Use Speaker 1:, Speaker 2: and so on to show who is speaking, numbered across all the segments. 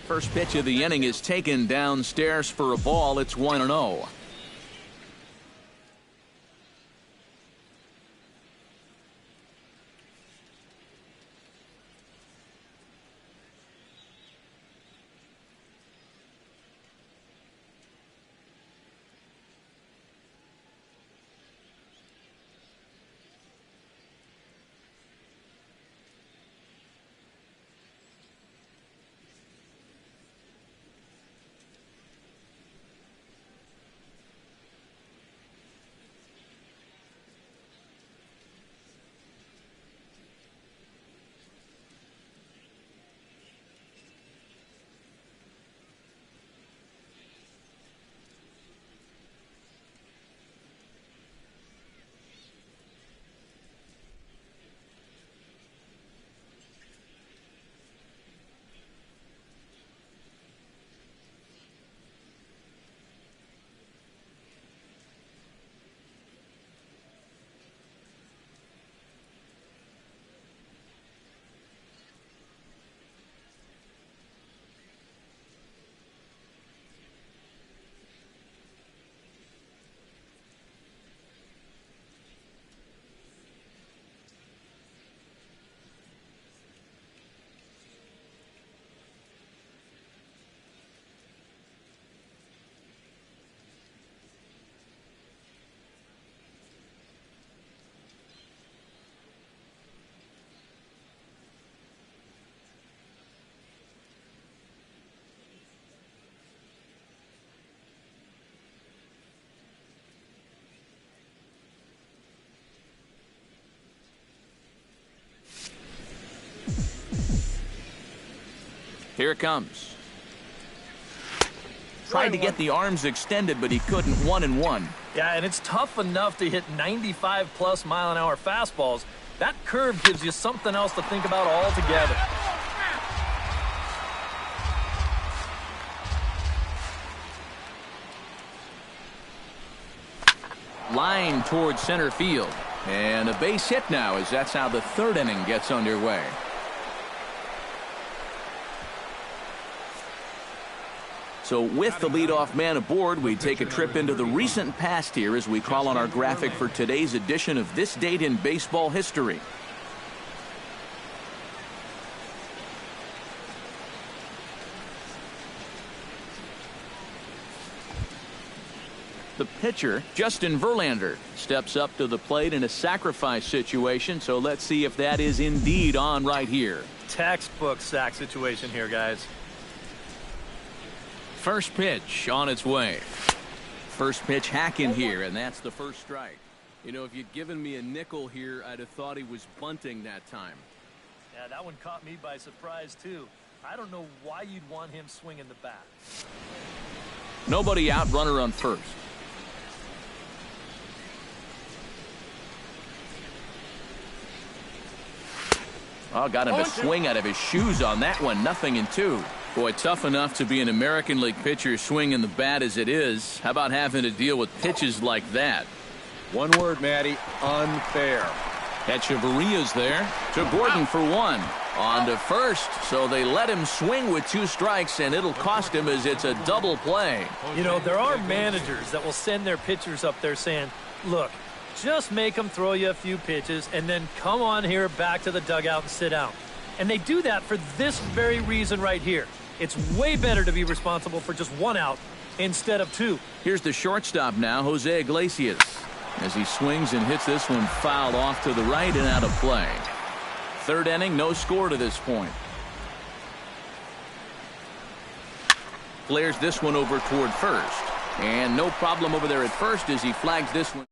Speaker 1: First pitch of the inning is taken downstairs for a ball. It's 1-0. Here it comes. Tried to get the arms extended, but he couldn't. 1-1.
Speaker 2: Yeah, and it's tough enough to hit 95+ mile-an-hour fastballs. That curve gives you something else to think about altogether.
Speaker 1: Line towards center field. And a base hit now, as that's how the third inning gets underway. So with the leadoff man aboard, we take a trip into the recent past here as we call on our graphic for today's edition of This Date in Baseball History. The pitcher, Justin Verlander, steps up to the plate in a sacrifice situation, so let's see if that is indeed on right here.
Speaker 2: Textbook sack situation here, guys.
Speaker 1: First pitch on its way. First pitch hacking here, and that's the first strike. You know, if you'd given me a nickel here, I'd have thought he was bunting that time.
Speaker 2: Yeah, that one caught me by surprise, too. I don't know why you'd want him swinging the bat.
Speaker 1: Nobody out, runner on first. Oh, got him to swing out of his shoes on that one. 0-2. Boy, tough enough to be an American League pitcher swinging the bat as it is. How about having to deal with pitches like that?
Speaker 3: One word, Matty, unfair.
Speaker 1: Echeverria's there to Gordon for one. On to first, so they let him swing with 2 strikes, and it'll cost him as it's a double play.
Speaker 2: You know, there are managers that will send their pitchers up there saying, look, just make them throw you a few pitches and then come on here back to the dugout and sit down. And they do that for this very reason right here. It's way better to be responsible for just 1 out instead of 2.
Speaker 1: Here's the shortstop now, Jose Iglesias, as he swings and hits this one fouled off to the right and out of play. Third inning, no score to this point. Flares this one over toward first. And no problem over there at first as he flags this one.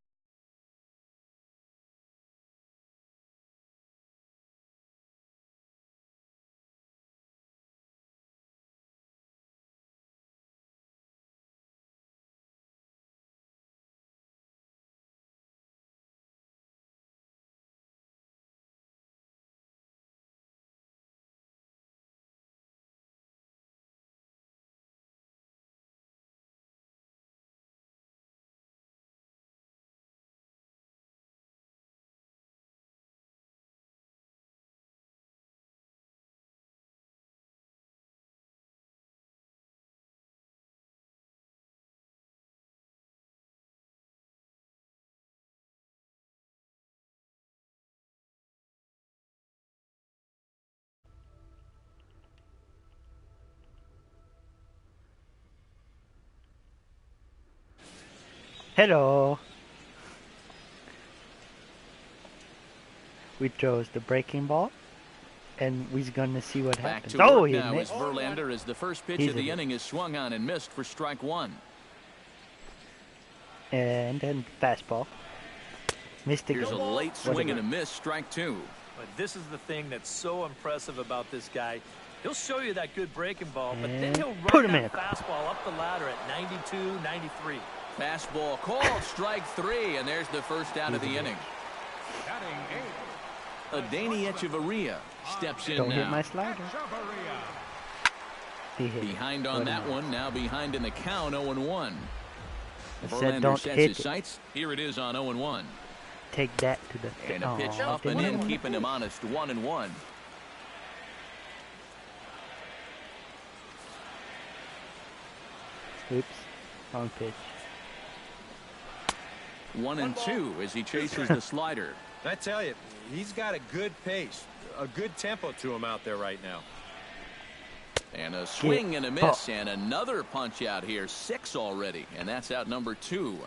Speaker 4: Hello. We throws the breaking ball, and we're gonna see what
Speaker 1: Back
Speaker 4: happens.
Speaker 1: to
Speaker 4: Oh,
Speaker 1: work
Speaker 4: he
Speaker 1: now as
Speaker 4: missed.
Speaker 1: Verlander as the first pitch of the inning is swung on and missed for strike one.
Speaker 4: And then fastball. Missed again.
Speaker 1: Here's a late swing and a miss, strike two.
Speaker 2: But this is the thing that's so impressive about this guy. He'll show you that good breaking ball, but then he'll
Speaker 4: put
Speaker 2: run
Speaker 4: him in.
Speaker 2: that fastball up the ladder at 92, 93.
Speaker 1: Fastball called, strike three, and there's the first out of the inning. Adani Echeverria steps in
Speaker 4: Don't
Speaker 1: now.
Speaker 4: hit my slider. He hit.
Speaker 1: Behind on that one, now behind in the count, 0-1.
Speaker 4: I said
Speaker 1: Verlander
Speaker 4: don't
Speaker 1: sets
Speaker 4: hit
Speaker 1: his
Speaker 4: it.
Speaker 1: sights. Here it is on 0-1.
Speaker 4: Take that to the.
Speaker 1: And a pitch up and in, keeping him honest, 1-1.
Speaker 4: Oops, wrong pitch.
Speaker 1: 1-2 as he chases the slider.
Speaker 3: I tell you, he's got a good pace, a good tempo to him out there right now.
Speaker 1: And a swing and a miss, and another punch out here, 6 already, and that's out number 2.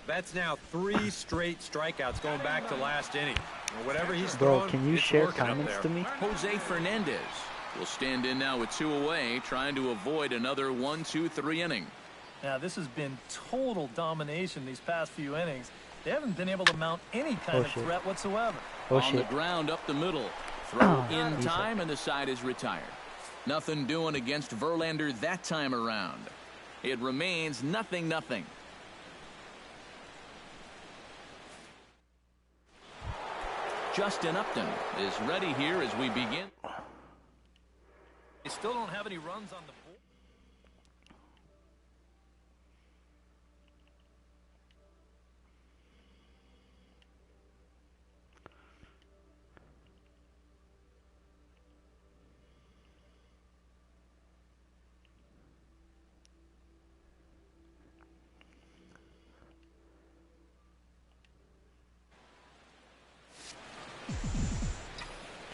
Speaker 3: That's now 3 straight strikeouts going back to last inning. Whatever he's
Speaker 4: Bro,
Speaker 3: throwing,
Speaker 4: can you
Speaker 3: it's
Speaker 4: share
Speaker 3: working up
Speaker 4: comments
Speaker 3: there.
Speaker 4: to me?
Speaker 1: Jose Fernandez will stand in now with 2 away, trying to avoid another 1-2-3 inning.
Speaker 2: Now, this has been total domination these past few innings. They haven't been able to mount any kind of threat whatsoever.
Speaker 1: On the ground up the middle. Throw in time, and the side is retired. Nothing doing against Verlander that time around. It remains 0-0. Justin Upton is ready here as we begin.
Speaker 2: They still don't have any runs on the board.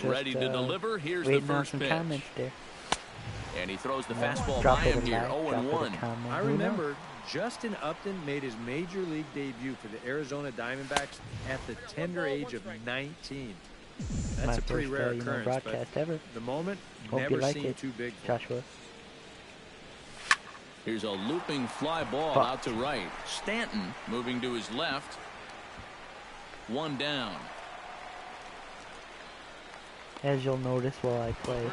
Speaker 1: Ready to deliver. Here's the first pitch.
Speaker 4: There.
Speaker 1: And he throws the fastball
Speaker 4: Drop
Speaker 1: by
Speaker 4: it
Speaker 1: him
Speaker 4: a
Speaker 1: here,
Speaker 4: like,
Speaker 1: 0-1.
Speaker 3: I remember Justin Upton made his major league debut for the Arizona Diamondbacks at the tender age of 19. That's a pretty rare occurrence,
Speaker 4: broadcast
Speaker 3: but
Speaker 4: ever.
Speaker 3: the moment
Speaker 4: Hope
Speaker 3: never
Speaker 4: you like
Speaker 3: seemed
Speaker 4: it,
Speaker 3: too big.
Speaker 4: Joshua.
Speaker 1: Here's a looping fly ball out to right. Stanton moving to his left. 1 down.
Speaker 4: As you'll notice while I play,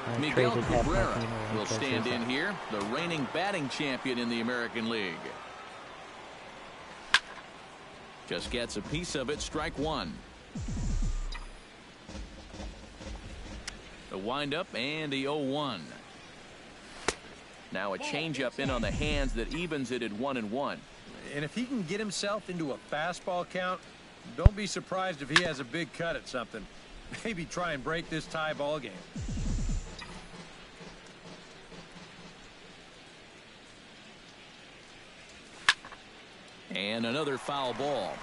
Speaker 4: I
Speaker 1: Miguel
Speaker 4: traded half my
Speaker 1: Cabrera
Speaker 4: team away
Speaker 1: will
Speaker 4: because
Speaker 1: stand
Speaker 4: of
Speaker 1: in
Speaker 4: that.
Speaker 1: here, the reigning batting champion in the American League. Just gets a piece of it, strike one. The windup and the 0-1. Now a changeup in on the hands that evens it at 1-1.
Speaker 3: And if he can get himself into a fastball count, don't be surprised if he has a big cut at something. Maybe try and break this tie ball game.
Speaker 1: And another foul ball.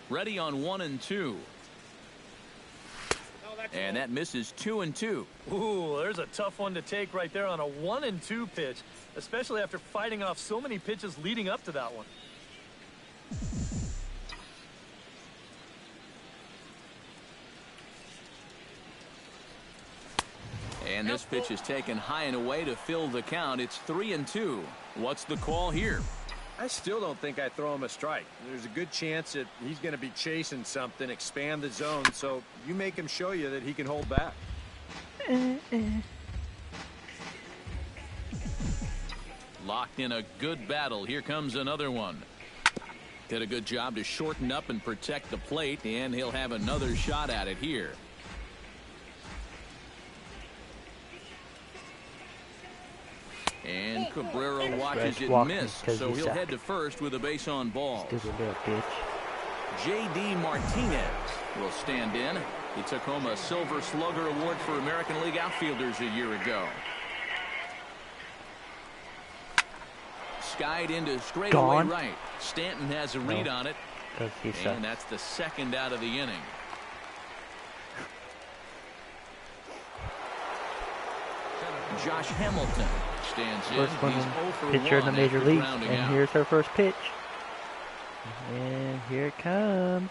Speaker 1: Ready on 1-2. And that misses 2-2.
Speaker 2: Ooh, there's a tough one to take right there on a 1-2 pitch, especially after fighting off so many pitches leading up to that one.
Speaker 1: And this pitch is taken high and away to fill the count. It's 3-2. What's the call here?
Speaker 3: I still don't think I throw him a strike. There's a good chance that he's going to be chasing something, expand the zone, so you make him show you that he can hold back.
Speaker 1: Locked in a good battle. Here comes another one. Did a good job to shorten up and protect the plate, and he'll have another shot at it here. And Cabrera watches it miss, so he'll head to first with a base on balls. J.D. Martinez will stand in. He took home a Silver Slugger Award for American League outfielders a year ago. Skied into straightaway right. Stanton has a read on it.
Speaker 4: Because he sucks.
Speaker 1: And that's the second out of the inning. Josh Hamilton stands in.
Speaker 4: First one
Speaker 1: He's 0 for
Speaker 4: pitcher in the
Speaker 1: 1
Speaker 4: major
Speaker 1: after
Speaker 4: leagues.
Speaker 1: grounding
Speaker 4: And
Speaker 1: out.
Speaker 4: here's her first pitch. And here it comes.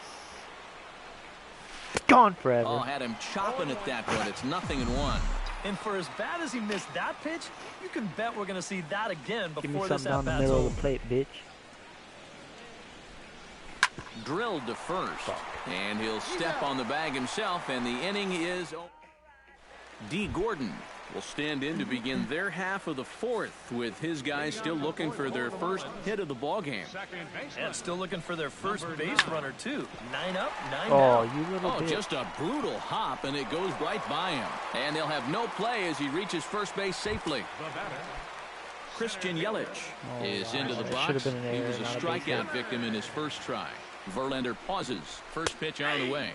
Speaker 4: It's gone forever.
Speaker 1: Oh, had him chopping at that one. It's 0-1.
Speaker 2: And for as bad as he missed that pitch, you can bet we're going to see that again
Speaker 4: Give me
Speaker 2: before this
Speaker 4: something down the
Speaker 2: at-bat's
Speaker 4: middle
Speaker 2: over.
Speaker 4: of the plate, bitch.
Speaker 1: Drilled to first. And he'll step on the bag himself, and the inning is over. D. Gordon will stand in to begin their half of the fourth, with his guys still looking for their first hit of the ballgame.
Speaker 2: And still looking for their first base runner, too. 9 up, 9
Speaker 4: Oh,
Speaker 2: down.
Speaker 4: you little
Speaker 1: Oh,
Speaker 4: bitch.
Speaker 1: just a brutal hop, and it goes right by him. And they'll have no play as he reaches first base safely. Christian Yelich is into the
Speaker 4: That
Speaker 1: box.
Speaker 4: should have been an
Speaker 1: He
Speaker 4: error,
Speaker 1: was a
Speaker 4: not a base
Speaker 1: strikeout
Speaker 4: hit.
Speaker 1: victim in his first try. Verlander pauses. First pitch on the way.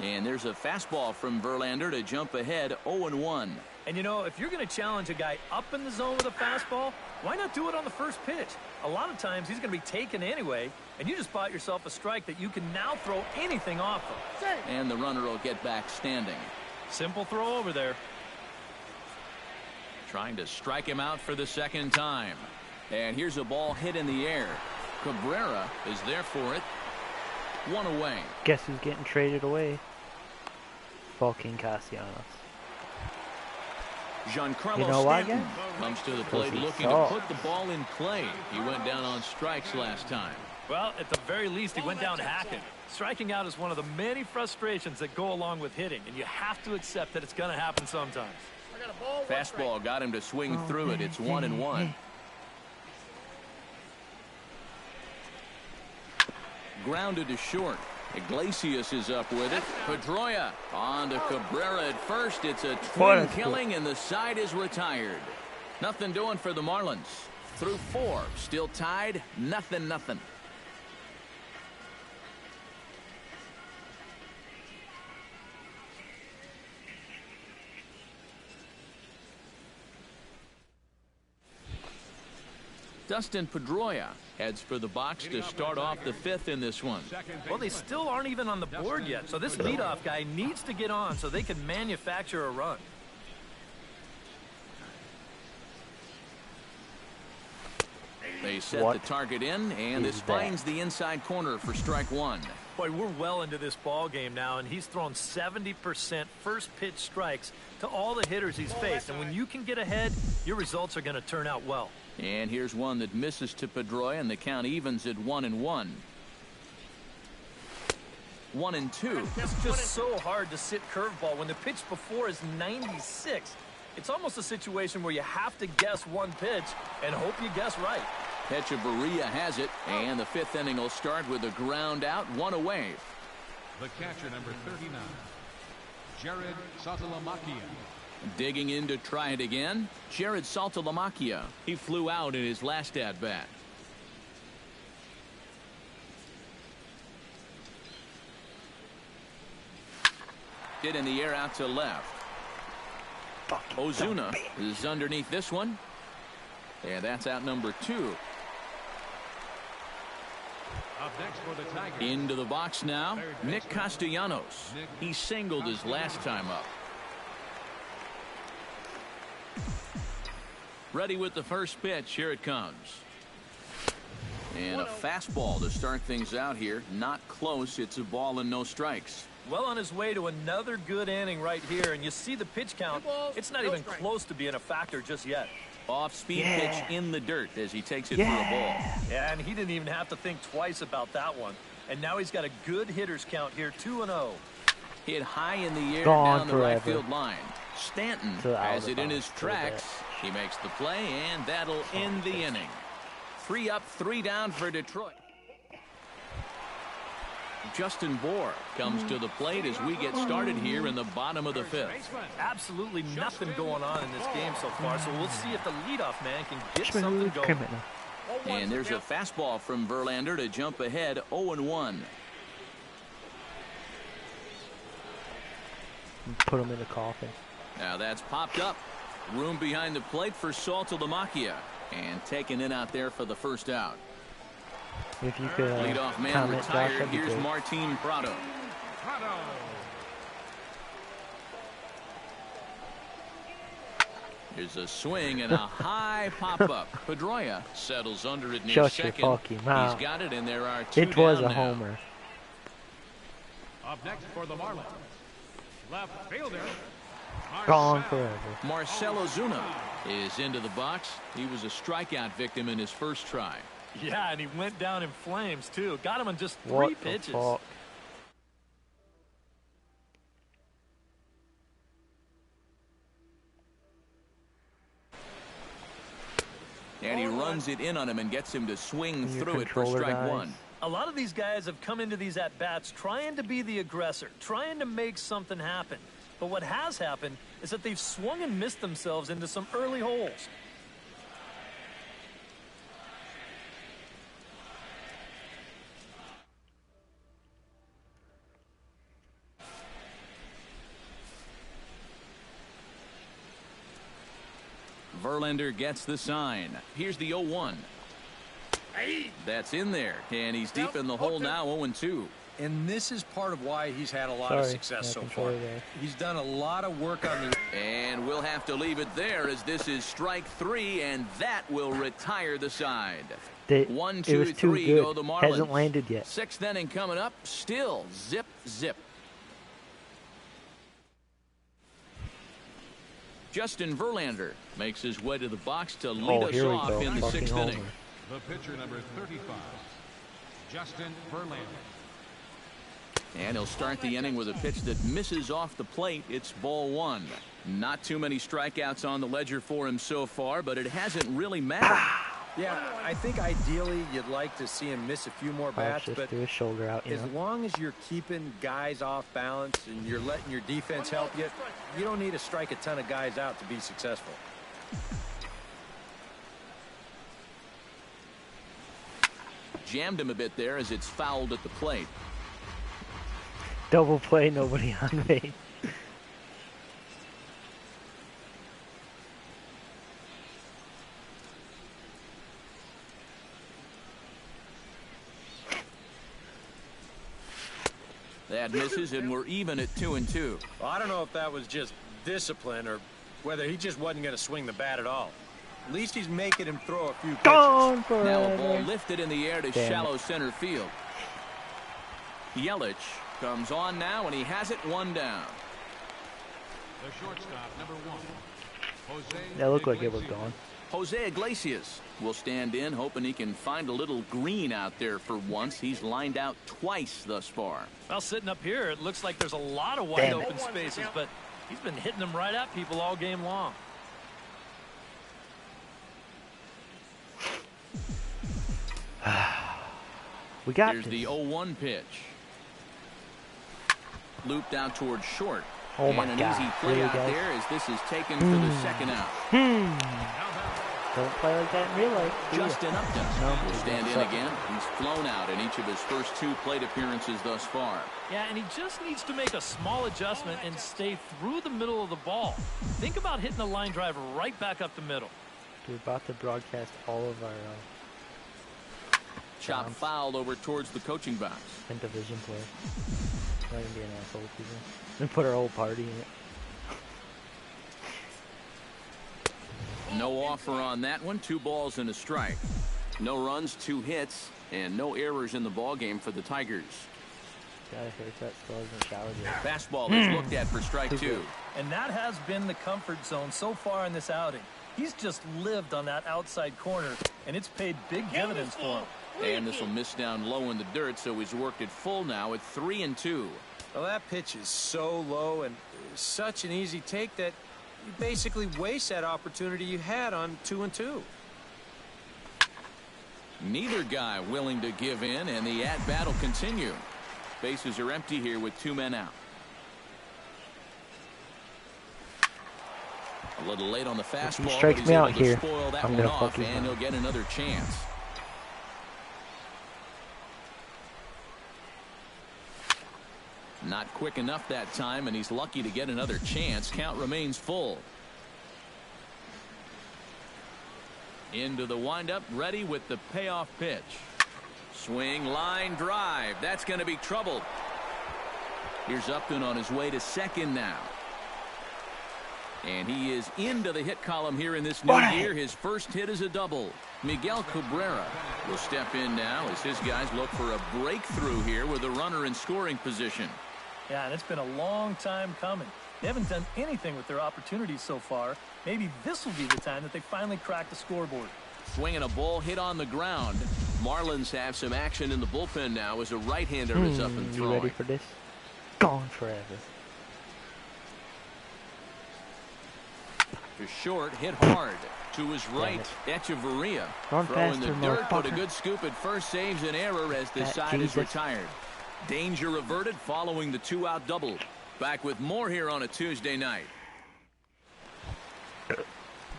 Speaker 1: And there's a fastball from Verlander to jump ahead 0-1.
Speaker 2: And, you know, if you're going to challenge a guy up in the zone with a fastball, why not do it on the first pitch? A lot of times he's going to be taken anyway, and you just bought yourself a strike that you can now throw anything off of.
Speaker 1: And the runner will get back standing.
Speaker 2: Simple throw over there.
Speaker 1: Trying to strike him out for the second time. And here's a ball hit in the air. Cabrera is there for it. 1 away.
Speaker 4: Guess who's getting traded away? Joaquin Castellanos.
Speaker 1: Giancarlo
Speaker 4: You know why,
Speaker 1: Stanton
Speaker 4: guys?
Speaker 1: comes to the plate
Speaker 4: he
Speaker 1: looking to
Speaker 4: sucks.
Speaker 1: put the ball in play. He went down on strikes last time.
Speaker 2: Well, at the very least, he went down hacking. Striking out is one of the many frustrations that go along with hitting, and you have to accept that it's going to happen sometimes.
Speaker 1: Fastball got him to swing through it. It's 1-1. Grounded to short. Iglesias is up with it. Pedroia on to Cabrera at first. It's a
Speaker 4: What a
Speaker 1: twin killing, and the side is retired. Nothing doing for the Marlins. Through 4. Still tied. 0-0. Dustin Pedroia heads for the box to start off the 5th in this one.
Speaker 2: Well, they still aren't even on the board yet, so this leadoff guy needs to get on so they can manufacture a run.
Speaker 1: They set the target in, and this finds the inside corner for strike 1.
Speaker 2: Boy, we're well into this ball game now, and he's thrown 70% first pitch strikes to all the hitters he's faced. And when you can get ahead, your results are going to turn out well.
Speaker 1: And here's one that misses to Pedroia, and the count evens at 1-1. 1-2.
Speaker 2: It's just so hard to sit curveball when the pitch before is 96. It's almost a situation where you have to guess one pitch and hope you guess right.
Speaker 1: Echeverria has it, and the 5th inning will start with a ground out, 1 away.
Speaker 5: The catcher, number 39, Jared Saltalamacchia.
Speaker 1: Digging in to try it again, Jared Saltalamacchia. He flew out in his last at-bat. Hit in the air out to left. Ozuna is underneath this one. And that's out number 2.
Speaker 5: Up next for the Tigers.
Speaker 1: Into the box now, Nick Castellanos. He singled his last time up. Ready with the first pitch. Here it comes. And a fastball to start things out here. Not close. It's a ball and no strikes.
Speaker 2: Well on his way to another good inning right here, and you see the pitch count. It's not even close to being a factor just yet.
Speaker 1: Off-speed pitch in the dirt as he takes it for a ball.
Speaker 2: Yeah, and he didn't even have to think twice about that one. And now he's got a good hitter's count here, 2-0.
Speaker 1: Hit high in the air
Speaker 4: Gone
Speaker 1: down the right
Speaker 4: forever.
Speaker 1: field line. Stanton
Speaker 4: So out
Speaker 1: has
Speaker 4: of
Speaker 1: it in
Speaker 4: bounds
Speaker 1: his
Speaker 4: for that.
Speaker 1: tracks. He makes the play, and that'll end the inning. 3 up, 3 down for Detroit. Justin Bohr comes to the plate as we get started here in the bottom of the 5th.
Speaker 2: Absolutely nothing going on in this game so far, so we'll see if the leadoff man can get something
Speaker 4: Smooth
Speaker 2: going.
Speaker 4: criminal.
Speaker 1: And there's a fastball from Verlander to jump ahead 0-1.
Speaker 4: Put him in the coffin.
Speaker 1: Now that's popped up. Room behind the plate for Saltalamacchia. And taken in out there for the first out.
Speaker 4: If you could
Speaker 1: Leadoff man
Speaker 4: comment, Josh,
Speaker 1: retired.
Speaker 4: that'd be
Speaker 1: Here's
Speaker 4: great.
Speaker 1: Martin Prado.
Speaker 5: Prado.
Speaker 1: Here's a swing and a high pop-up. Pedroia settles under it near
Speaker 4: Shut your
Speaker 1: second.
Speaker 4: fucking mouth.
Speaker 1: He's got it, and there are two
Speaker 4: It was
Speaker 1: down
Speaker 4: a
Speaker 1: now.
Speaker 4: homer.
Speaker 5: Up next for the Marlins, left fielder.
Speaker 4: Gone
Speaker 5: Marcell.
Speaker 4: forever.
Speaker 1: Marcell Ozuna is into the box. He was a strikeout victim in his first try.
Speaker 2: Yeah, and he went down in flames, too. Got him on just 3
Speaker 4: What the
Speaker 2: pitches.
Speaker 4: fuck?
Speaker 1: And he runs it in on him and gets him to swing
Speaker 4: Your
Speaker 1: through it for
Speaker 4: controller
Speaker 1: strike
Speaker 4: dies.
Speaker 1: one.
Speaker 2: A lot of these guys have come into these at-bats trying to be the aggressor, trying to make something happen. But what has happened is that they've swung and missed themselves into some early holes.
Speaker 1: Verlander gets the sign. Here's the 0-1. That's in there, and he's deep in the hole now, 0-2.
Speaker 3: And this is part of why he's had a lot
Speaker 4: Sorry,
Speaker 3: of success
Speaker 4: my
Speaker 3: so far.
Speaker 4: controller there.
Speaker 3: He's done a lot of work on the...
Speaker 1: And we'll have to leave it there as this is strike 3, and that will retire the side. 1, 2,
Speaker 4: it was too
Speaker 1: 3
Speaker 4: good.
Speaker 1: go the Marlins.
Speaker 4: Hasn't landed yet.
Speaker 1: 6th inning coming up. Still zip, zip. Justin Verlander makes his way to the box to lead us
Speaker 4: here we
Speaker 1: off
Speaker 4: go.
Speaker 1: in the
Speaker 4: Fucking
Speaker 1: 6th inning.
Speaker 4: homer.
Speaker 5: The pitcher number 35, Justin Verlander.
Speaker 1: And he'll start the inning with a pitch that misses off the plate. It's ball 1. Not too many strikeouts on the ledger for him so far, but it hasn't really mattered.
Speaker 3: Yeah, I think ideally you'd like to see him miss a few more bats,
Speaker 4: Just
Speaker 3: but
Speaker 4: threw his shoulder out, you
Speaker 3: as
Speaker 4: know.
Speaker 3: long as you're keeping guys off balance and you're letting your defense help you, you don't need to strike a ton of guys out to be successful.
Speaker 1: Jammed him a bit there as it's fouled at the plate.
Speaker 4: Double play, nobody on base.
Speaker 1: That misses, and we're even at 2-2.
Speaker 3: Well, I don't know if that was just discipline or whether he just wasn't going to swing the bat at all. At least he's making him throw a few pitches.
Speaker 4: Gone
Speaker 1: Now a ball
Speaker 4: forever.
Speaker 1: lifted in the air to
Speaker 4: Damn
Speaker 1: shallow center field. Yelich comes on now, and he has it 1 down.
Speaker 5: The shortstop, number 1, Jose.
Speaker 4: That looked like it was
Speaker 5: Iglesias.
Speaker 4: gone.
Speaker 1: Jose Iglesias will stand in, hoping he can find a little green out there for once. He's lined out twice thus far.
Speaker 2: Well, sitting up here, it looks like there's a lot of wide
Speaker 4: Damn it.
Speaker 2: open spaces, but he's been hitting them right at people all game long.
Speaker 4: We got
Speaker 1: Here's
Speaker 4: this.
Speaker 1: the 0-1 pitch. Looped out towards short.
Speaker 4: Oh my
Speaker 1: and an
Speaker 4: God.
Speaker 1: easy play
Speaker 4: Really,
Speaker 1: out
Speaker 4: guys?
Speaker 1: there as this is taken for the second out.
Speaker 4: Don't play like that in real life. do ya?
Speaker 1: Justin Upton
Speaker 4: No.
Speaker 1: will stand in
Speaker 4: Suck.
Speaker 1: again. He's flown out in each of his first 2 plate appearances thus far.
Speaker 2: Yeah, and he just needs to make a small adjustment and stay through the middle of the ball. Think about hitting a line drive right back up the middle.
Speaker 4: We're about to broadcast all of our
Speaker 1: Chop
Speaker 4: Sounds.
Speaker 1: fouled over towards the coaching box.
Speaker 4: division play. Not gonna be an asshole to people. And put our whole party in it.
Speaker 1: No offer on that one. 2 balls and a strike. No runs, 2 hits, and no errors in the ball game for the Tigers.
Speaker 4: Got a haircut, still hasn't showered yet.
Speaker 1: Fastball is looked at for strike 2.
Speaker 2: And that has been the comfort zone so far in this outing. He's just lived on that outside corner, and it's paid big dividends for him.
Speaker 1: And this will miss down low in the dirt, so he's worked it full now at 3-2.
Speaker 3: Well, that pitch is so low and such an easy take that you basically waste that opportunity you had on 2-2.
Speaker 1: Neither guy willing to give in, and the at-bat will continue. Bases are empty here with 2 men out. A little late on the fastball, but
Speaker 4: strikes
Speaker 1: he's
Speaker 4: me
Speaker 1: able
Speaker 4: out
Speaker 1: to
Speaker 4: here,
Speaker 1: spoil that
Speaker 4: I'm
Speaker 1: one
Speaker 4: gonna
Speaker 1: off,
Speaker 4: fucking
Speaker 1: and
Speaker 4: him.
Speaker 1: he'll get another chance. Not quick enough that time, and he's lucky to get another chance. Count remains full. Into the windup, ready with the payoff pitch. Swing, line, drive. That's going to be trouble. Here's Upton on his way to second now. And he is into the hit column here in this new year. His first hit is a double. Miguel Cabrera will step in now as his guys look for a breakthrough here with a runner in scoring position.
Speaker 2: Yeah, and it's been a long time coming. They haven't done anything with their opportunities so far. Maybe this will be the time that they finally crack the scoreboard.
Speaker 1: Swinging a ball hit on the ground. Marlins have some action in the bullpen now as a right-hander is up and throwing.
Speaker 4: You ready for this? Gone forever.
Speaker 1: To short, hit hard. To his right, Echeverria. Throwing the dirt, but a good scoop at first saves an error as the side is retired. Danger averted following the two-out double. Back with more here on a Tuesday night.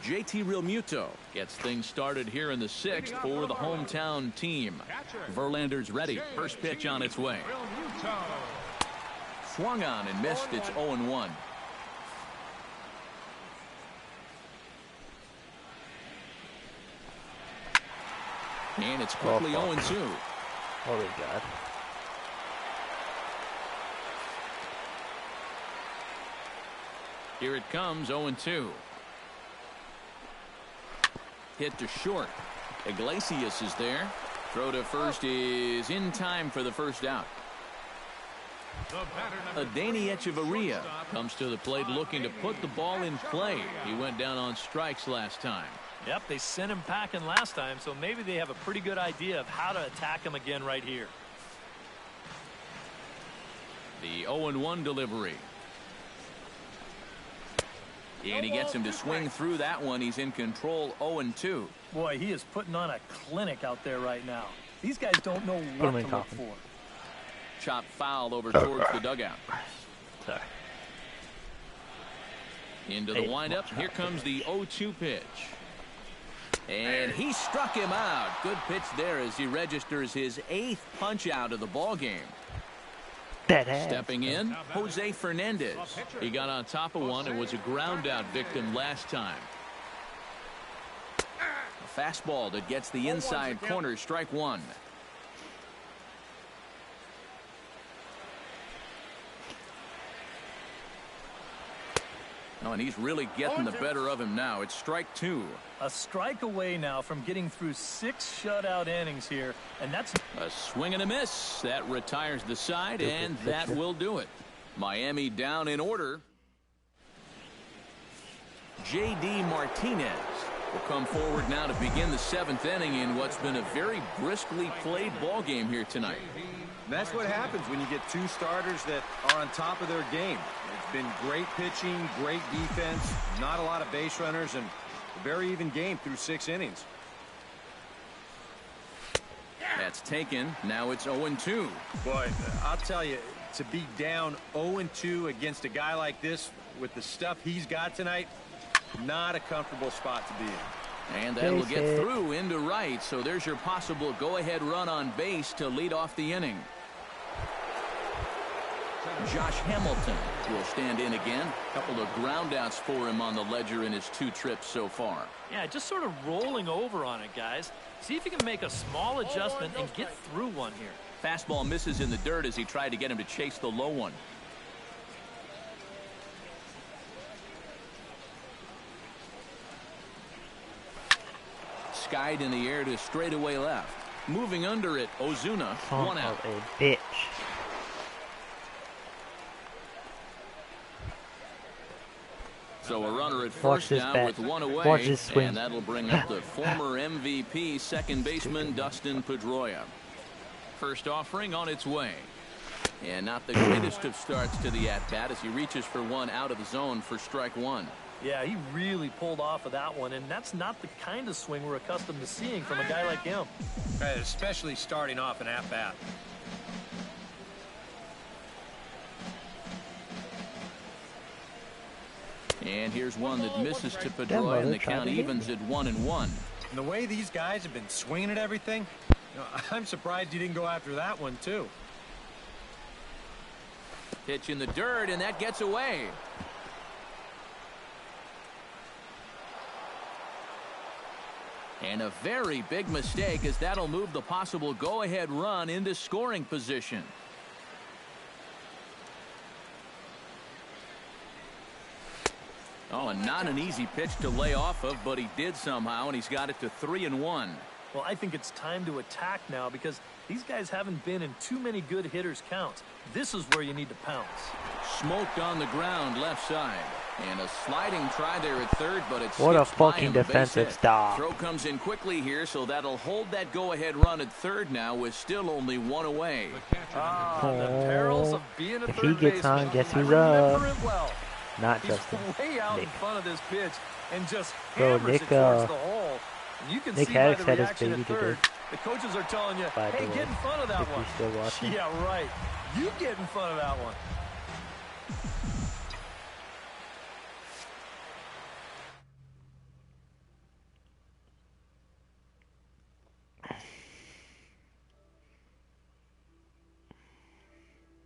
Speaker 1: JT Realmuto gets things started here in the sixth for the hometown team. Verlander's ready. First pitch on its way. Swung on and missed. It's 0-1. And it's quickly 0-2.
Speaker 4: Holy God.
Speaker 1: Here it comes, 0-2. Hit to short. Iglesias is there. Throw to first is in time for the first out. Adeiny Echeverria comes to the plate looking to put the ball in play. He went down on strikes last time.
Speaker 2: Yep, they sent him packing last time, so maybe they have a pretty good idea of how to attack him again right here.
Speaker 1: The 0-1 delivery. And he gets him to swing through that one. He's in control, 0-2.
Speaker 2: Boy, he is putting on a clinic out there right now. These guys don't know what to look for.
Speaker 1: Chop foul over towards the dugout.
Speaker 4: Sorry.
Speaker 1: Into the windup. Here comes the 0-2 pitch. And he struck him out. Good pitch there as he registers his 8th punch out of the ball game. Stepping in, Jose Fernandez. He got on top of one and was a ground out victim last time. A fastball that gets the inside corner, strike one. Oh, and he's really getting the better of him now. It's strike two.
Speaker 2: A strike away now from getting through 6 shutout innings here, and that's
Speaker 1: a swing and a miss. That retires the side, and that will do it. Miami down in order. J.D. Martinez will come forward now to begin the 7th inning in what's been a very briskly played ball game here tonight.
Speaker 3: That's what happens when you get 2 starters that are on top of their game. It's been great pitching, great defense, not a lot of base runners, and a very even game through 6 innings.
Speaker 1: That's taken. Now it's 0-2.
Speaker 3: Boy, I'll tell you, to be down 0-2 against a guy like this with the stuff he's got tonight, not a comfortable spot to be in.
Speaker 1: And that will get through into right, so there's your possible go-ahead run on base to lead off the inning. Josh Hamilton will stand in again. A couple of groundouts for him on the ledger in his 2 trips so far.
Speaker 2: Yeah, just sort of rolling over on it, guys. See if you can make a small adjustment and get through one here.
Speaker 1: Fastball misses in the dirt as he tried to get him to chase the low one. Skied in the air to straightaway left. Moving under it, Ozuna, 1 out.
Speaker 4: A bitch.
Speaker 1: So a runner at first down with 1 away, and that'll bring up the former MVP second baseman Dustin Pedroia. First offering on its way. And not the greatest of starts to the at-bat as he reaches for one out of the zone for strike one.
Speaker 2: Yeah, he really pulled off of that one, and that's not the kind of swing we're accustomed to seeing from a guy like him.
Speaker 3: Especially starting off an at-bat.
Speaker 1: And here's one that misses to Pedroia, and the count evens at 1-1.
Speaker 3: And the way these guys have been swinging at everything, I'm surprised you didn't go after that one, too.
Speaker 1: Pitch in the dirt, and that gets away. And a very big mistake, as that'll move the possible go-ahead run into scoring position. Oh, and not an easy pitch to lay off of, but he did somehow, and he's got it to 3-1.
Speaker 2: Well, I think it's time to attack now because these guys haven't been in too many good hitters' counts. This is where you need to pounce.
Speaker 1: Smoked on the ground left side. And a sliding try there at third, but it's
Speaker 4: what a fucking defensive stop.
Speaker 1: Throw comes in quickly here, so that'll hold that go-ahead run at third now with still only one away.
Speaker 2: The perils of being a
Speaker 4: if
Speaker 2: third
Speaker 4: he gets
Speaker 2: baseman.
Speaker 4: on, guess who's
Speaker 2: I
Speaker 4: up?
Speaker 2: remember it well.
Speaker 4: Not
Speaker 2: He's
Speaker 4: Justin.
Speaker 2: way out
Speaker 4: Nick.
Speaker 2: in front of this pitch and just
Speaker 4: Bro,
Speaker 2: hammers
Speaker 4: Nick,
Speaker 2: it towards the hole. And you can
Speaker 4: Nick
Speaker 2: see by
Speaker 4: Haddock
Speaker 2: the
Speaker 4: had his
Speaker 2: reaction
Speaker 4: baby
Speaker 2: at third,
Speaker 4: today.
Speaker 2: the coaches are telling you,
Speaker 4: By the
Speaker 2: hey,
Speaker 4: way,
Speaker 2: get in front of that
Speaker 4: if
Speaker 2: one.
Speaker 4: he's still watching.
Speaker 2: Yeah, right. You get in front of that one.